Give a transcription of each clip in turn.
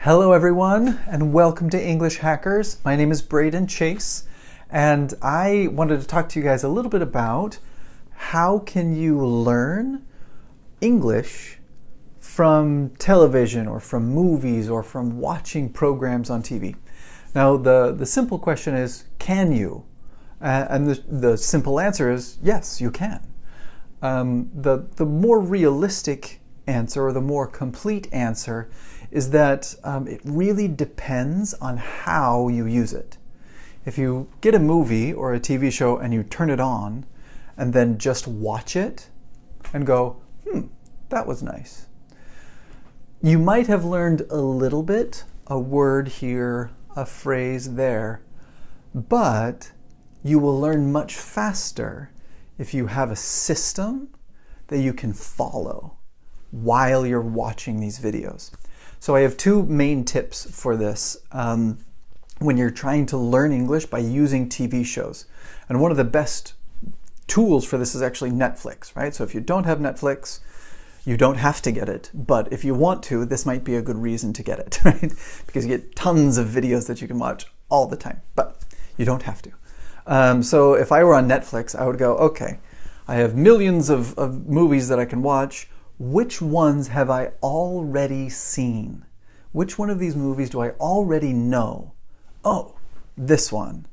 Hello everyone and welcome to English Hackers. My name is Braden Chase and I wanted to talk to you guys a little bit about how can you learn English from television or from movies or from watching programs on TV. Now the simple question is, can you? And the simple answer is yes, you can. The more realistic answer or the more complete answer is that it really depends on how you use it. If you get a movie or a TV show and you turn it on and then just watch it and go, that was nice. You might have learned a little bit, a word here, a phrase there, but you will learn much faster if you have a system that you can follow while you're watching these videos. So I have two main tips for this when you're trying to learn English by using TV shows. And one of the best tools for this is actually Netflix, right? So if you don't have Netflix, you don't have to get it. But if you want to, this might be a good reason to get it, right? Because you get tons of videos that you can watch all the time, but you don't have to. So if I were on Netflix, I would go, okay, I have millions of movies that I can watch. Which ones have I already seen? Which one of these movies do I already know? Oh, this one.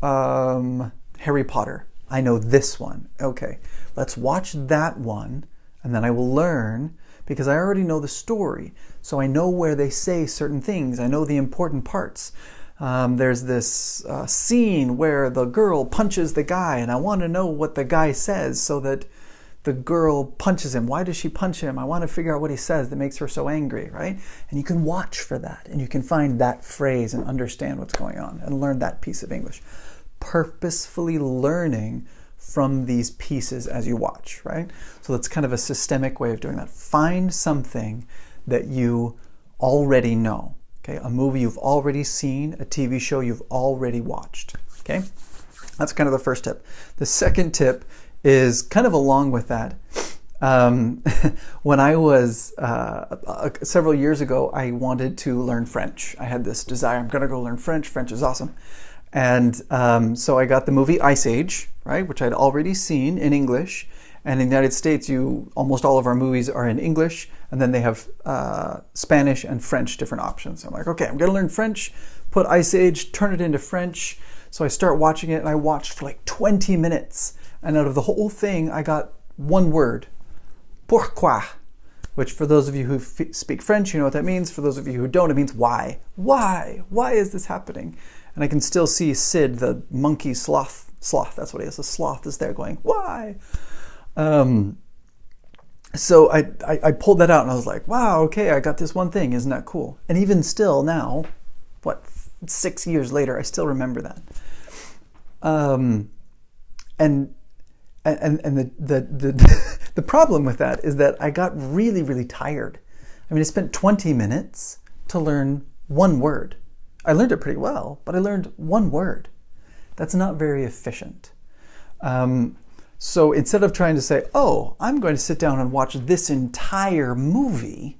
Harry Potter. I know this one. Okay, let's watch that one, and then I will learn because I already know the story. So I know where they say certain things. I know the important parts. There's this scene where the girl punches the guy, and I want to know what the guy says so that the girl punches him. Why does she punch him? I want to figure out what he says that makes her so angry, right? And you can watch for that, and you can find that phrase and understand what's going on and learn that piece of English. Purposefully learning from these pieces as you watch, right? So that's kind of a systemic way of doing that. Find something that you already know, okay? A movie you've already seen, a TV show you've already watched, okay? That's kind of the first tip. The second tip is kind of along with that. When I was, several years ago, I wanted to learn French. I had this desire, I'm gonna go learn French. French is awesome. And so I got the movie Ice Age, right, which I'd already seen in English. And in the United States, almost all of our movies are in English, and then they have Spanish and French different options. So I'm like, okay, I'm gonna learn French, put Ice Age, turn it into French. So I start watching it, and I watched for like 20 minutes. And out of the whole thing, I got one word, pourquoi, which for those of you who speak French, you know what that means. For those of you who don't, it means why. Why? Why is this happening? And I can still see Sid, the monkey sloth, that's what he is, the sloth is there going, why? So I pulled that out and I was like, wow, okay, I got this one thing, isn't that cool? And even still now, 6 years later, I still remember that. And the problem with that is that I got really, really tired. I mean, I spent 20 minutes to learn one word. I learned it pretty well, but I learned one word. That's not very efficient. So instead of trying to say, oh, I'm going to sit down and watch this entire movie,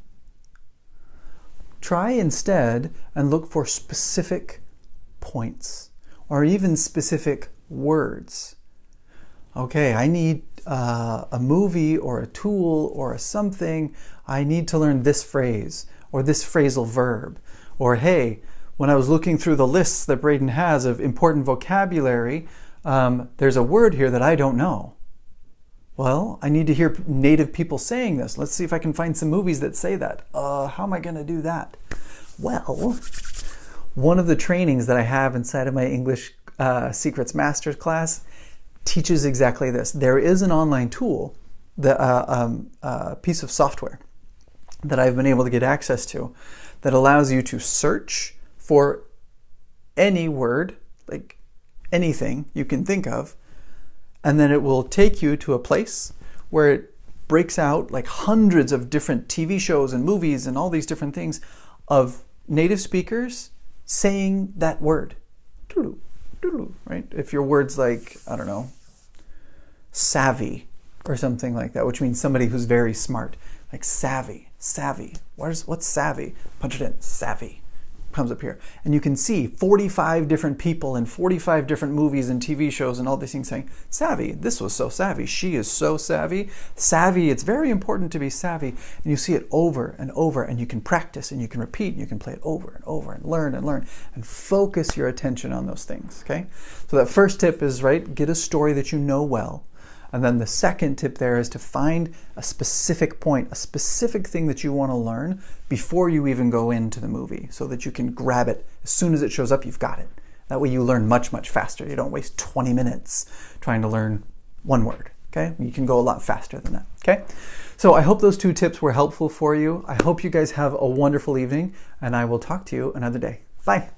try instead and look for specific points or even specific words. Okay, I need a movie or a tool or a something. I need to learn this phrase or this phrasal verb. Or hey, when I was looking through the lists that Braden has of important vocabulary, there's a word here that I don't know. Well, I need to hear native people saying this. Let's see if I can find some movies that say that. How am I going to do that? Well, one of the trainings that I have inside of my English Secrets Masters class teaches exactly this. There is an online tool, a piece of software that I've been able to get access to that allows you to search for any word, like anything you can think of, and then it will take you to a place where it breaks out like hundreds of different TV shows and movies and all these different things of native speakers saying that word. Right? If your word's like, I don't know, savvy or something like that, which means somebody who's very smart, like savvy. savvy. What's savvy? Punch it in, savvy. Comes up here. And you can see 45 different people in 45 different movies and TV shows and all these things saying, savvy, this was so savvy, she is so savvy. Savvy, it's very important to be savvy. And you see it over and over, and you can practice and you can repeat and you can play it over and over and learn and focus your attention on those things, okay? So that first tip is, right, get a story that you know well. And then the second tip there is to find a specific point, a specific thing that you want to learn before you even go into the movie, so that you can grab it as soon as it shows up, you've got it. That way you learn much, much faster. You don't waste 20 minutes trying to learn one word, okay? You can go a lot faster than that, okay? So I hope those 2 tips were helpful for you. I hope you guys have a wonderful evening, and I will talk to you another day. Bye.